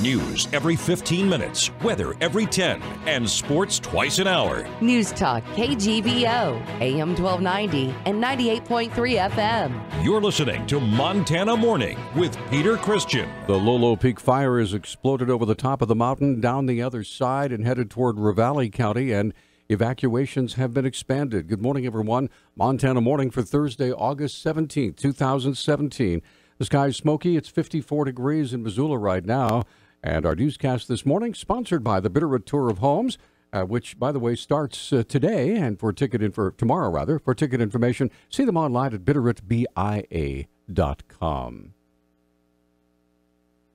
News every 15 minutes, weather every 10, and sports twice an hour. Newstalk, KGVO, AM 1290 and 98.3 FM. You're listening to Montana Morning with Peter Christian. The Lolo Peak fire has exploded over the top of the mountain, down the other side, and headed toward Ravalli County, and evacuations have been expanded. Good morning, everyone. Montana Morning for Thursday, August 17th, 2017. The sky's smoky. It's 54 degrees in Missoula right now. And our newscast this morning, sponsored by the Bitterroot Tour of Homes, which, by the way, starts today. And for ticket for ticket information, see them online at bitterrootbia.com.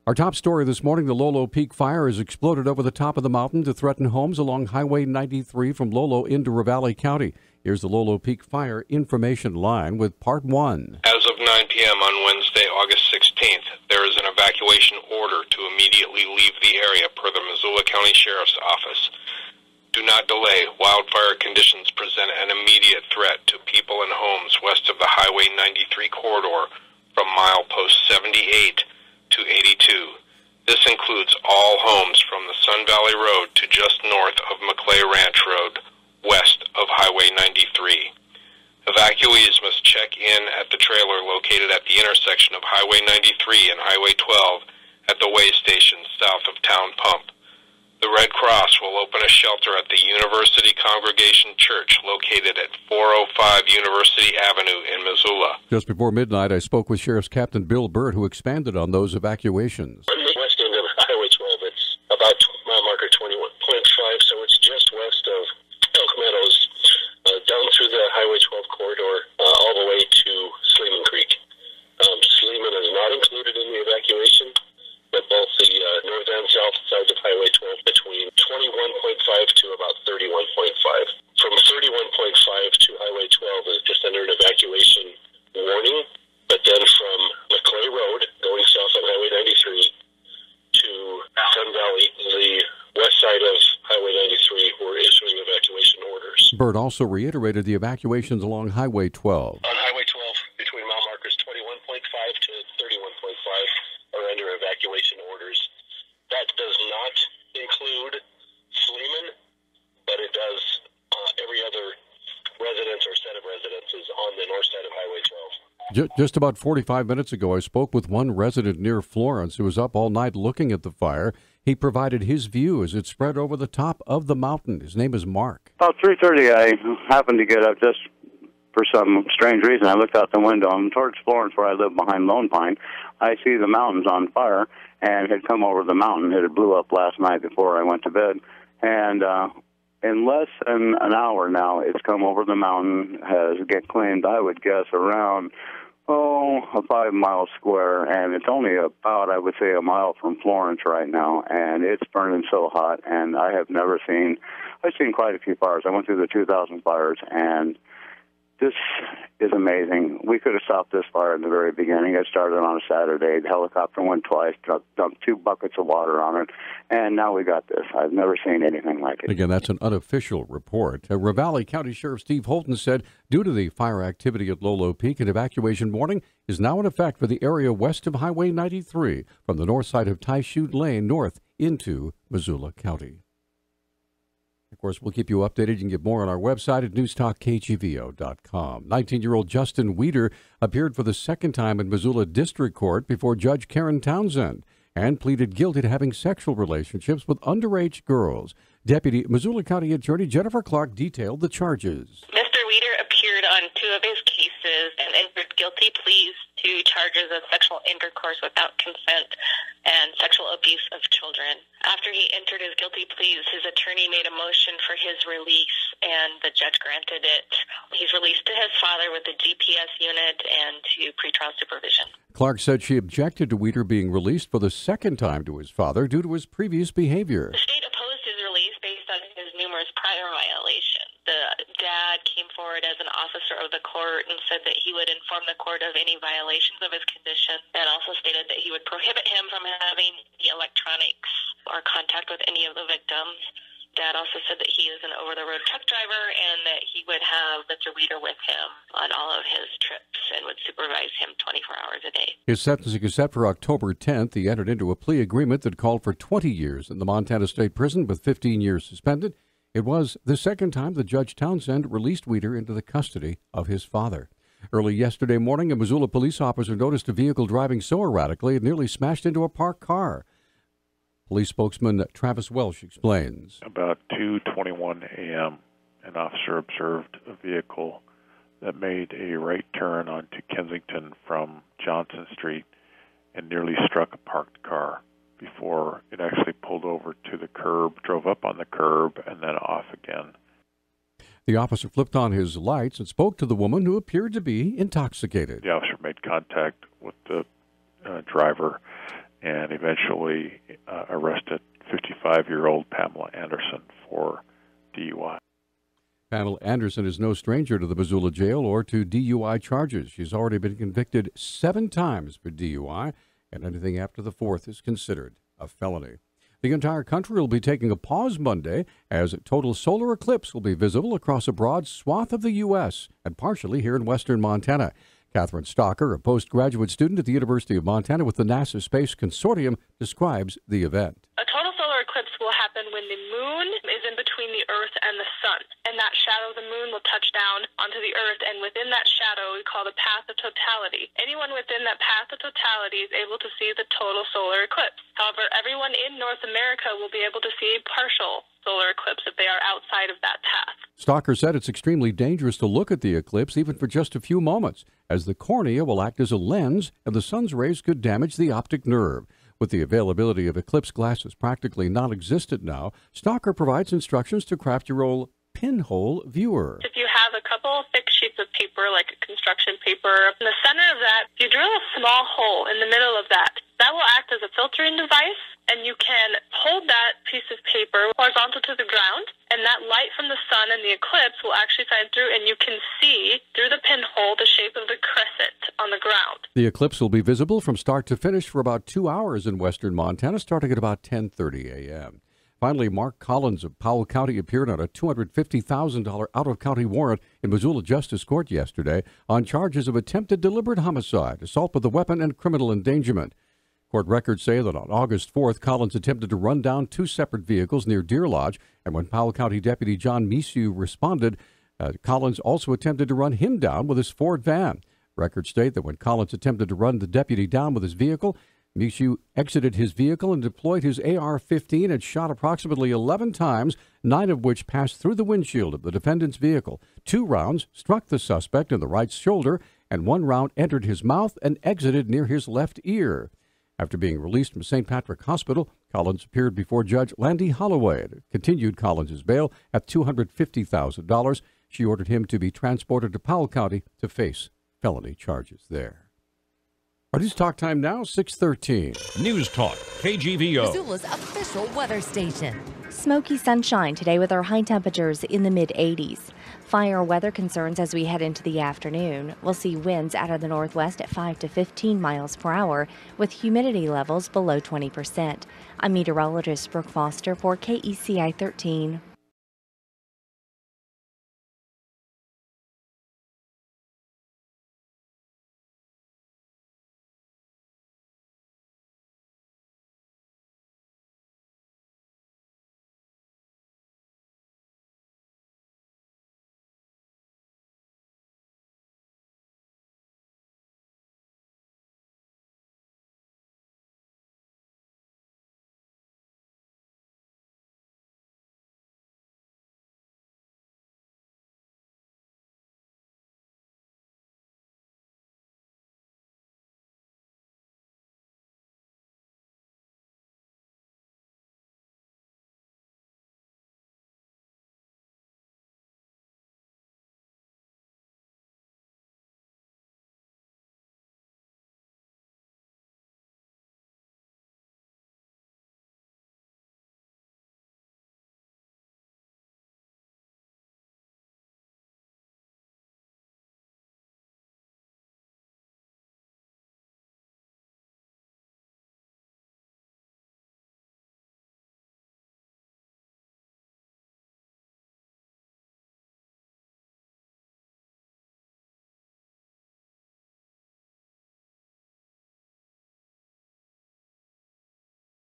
Our top story this morning, the Lolo Peak fire has exploded over the top of the mountain to threaten homes along Highway 93 from Lolo into Ravalli County. Here's the Lolo Peak fire information line with part one. As of 9 p.m. on Wednesday, August 16th, there is an evacuation order to immediately leave the area per the Missoula County Sheriff's Office. Do not delay. Wildfire conditions present an immediate threat to people and homes west of the Highway 93 corridor from milepost 78 to 82. This includes all homes from the Sun Valley Road to just north of McClay Ranch Road, west of Highway 93. Evacuees must check in at the trailer located at the intersection of Highway 93 and Highway 12 at the way station south of Town Pump. The Red Cross will open a shelter at the University Congregation Church located at 405 University Avenue in Missoula. Just before midnight, I spoke with Sheriff's Captain Bill Burt, who expanded on those evacuations. On the west end of Highway 12, it's about mile marker 21.5, so it's just west of Elk Meadows, down through the Highway 12 corridor, all the way to Sleeman Creek. Sleeman is not included in the evacuation, but both the north and south sides of Highway 12 between 21.5 to about 31.5. From 31.5 to Highway 12 is just under an evacuation warning, but then from McClay Road, going south on Highway 93, to Sun Valley, the west side of Highway 93, we're issuing evacuation orders. Burt also reiterated the evacuations along Highway 12. On Highway 12, between mile markers 21.5 to 31.5 are under evacuation orders. That does not include Sleeman, but it does every other residence or set of residences on the north side of Highway 12. Just about 45 minutes ago, I spoke with one resident near Florence who was up all night looking at the fire. He provided his view as it spread over the top of the mountain. His name is Mark. About 3:30, I happened to get up just for some strange reason. I looked out the window and towards Florence, where I live behind Lone Pine. I see the mountains on fire, and it had come over the mountain. It had blew up last night before I went to bed. And in less than an hour now, it's come over the mountain, has get claimed, I would guess, around, a 5 mile square, and it's only about, I would say, a mile from Florence right now, and it's burning so hot, and I've seen quite a few fires. I went through the 2000 fires, and this is amazing. We could have stopped this fire in the very beginning. It started on a Saturday. The helicopter went twice, dumped 2 buckets of water on it, and now we got this. I've never seen anything like it. Again, that's an unofficial report. Ravalli County Sheriff Steve Holton said due to the fire activity at Lolo Peak, an evacuation warning is now in effect for the area west of Highway 93 from the north side of Tychute Lane north into Missoula County. Of course, we'll keep you updated. You can get more on our website at newstalkkgvo.com. 19-year-old Justin Weeder appeared for the second time in Missoula District Court before Judge Karen Townsend and pleaded guilty to having sexual relationships with underage girls. Deputy Missoula County Attorney Jennifer Clark detailed the charges. Mr. Weeder appeared on 2 of his cases and entered guilty pleas to charges of sexual intercourse without consent and sexual abuse of children. After he entered his guilty pleas, his attorney made a motion for his release, and the judge granted it. He's released to his father with a GPS unit and to pretrial supervision. Clark said she objected to Weeder being released for the second time to his father due to his previous behavior. The state opposed his release based on his numerous prior violations. The dad came forward as an officer of the court and said that he would inform the court of any violations of his condition, and also stated that he would prohibit him from having the electronics or contact with any of the victims. Dad also said that he is an over-the-road truck driver and that he would have Mr. Weeder with him on all of his trips and would supervise him 24 hours a day. His sentencing is set for October 10th. He entered into a plea agreement that called for 20 years in the Montana State Prison with 15 years suspended. It was the second time that Judge Townsend released Weeder into the custody of his father. Early yesterday morning, a Missoula police officer noticed a vehicle driving so erratically it nearly smashed into a parked car. Police spokesman Travis Welsh explains. About 2:21 a.m., an officer observed a vehicle that made a right turn onto Kensington from Johnson Street and nearly struck a parked car before it actually pulled over to the curb, drove up on the curb, and then off again. The officer flipped on his lights and spoke to the woman who appeared to be intoxicated. The officer made contact with the driver and eventually arrested 55-year-old Pamela Anderson for DUI. Pamela Anderson is no stranger to the Missoula jail or to DUI charges. She's already been convicted 7 times for DUI, and anything after the 4th is considered a felony. The entire country will be taking a pause Monday as a total solar eclipse will be visible across a broad swath of the U.S. and partially here in western Montana. Catherine Stocker, a postgraduate student at the University of Montana with the NASA Space Consortium, describes the event. A total solar eclipse will happen when the moon is in between the Earth and the sun, and that shadow of the moon will touch down onto the Earth, and within that shadow we call the path of totality. Anyone within that path of totality is able to see the total solar eclipse. However, everyone in North America will be able to see a partial solar eclipse if they are outside of that path. Stocker said it's extremely dangerous to look at the eclipse even for just a few moments, as the cornea will act as a lens and the sun's rays could damage the optic nerve. With the availability of eclipse glasses practically non-existent now, Stocker provides instructions to craft your own pinhole viewer. If you have a couple of thick sheets of paper, like a construction paper, in the center of that, you drill a small hole in the middle of that. That will act as a filtering device, and you can hold that piece of paper horizontal to the ground, and that light from the sun and the eclipse will actually shine through, and you can see through the pinhole the shape of the crescent on the ground. The eclipse will be visible from start to finish for about 2 hours in western Montana, starting at about 10:30 a.m. Finally, Mark Collins of Powell County appeared on a $250,000 out-of-county warrant in Missoula Justice Court yesterday on charges of attempted deliberate homicide, assault with a weapon, and criminal endangerment. Court records say that on August 4th, Collins attempted to run down 2 separate vehicles near Deer Lodge, and when Powell County Deputy John Missoula responded, Collins also attempted to run him down with his Ford van. Records state that when Collins attempted to run the deputy down with his vehicle, Missoula exited his vehicle and deployed his AR-15 and shot approximately 11 times, 9 of which passed through the windshield of the defendant's vehicle. 2 rounds struck the suspect in the right shoulder, and 1 round entered his mouth and exited near his left ear. After being released from St. Patrick Hospital, Collins appeared before Judge Landy Holloway and continued Collins' bail at $250,000. She ordered him to be transported to Powell County to face felony charges there. Our news talk time now, 6:13. News Talk, KGVO. Missoula's official weather station. Smoky sunshine today with our high temperatures in the mid-80s. Fire weather concerns as we head into the afternoon. We'll see winds out of the northwest at 5 to 15 miles per hour with humidity levels below 20%. I'm meteorologist Brooke Foster for KECI 13.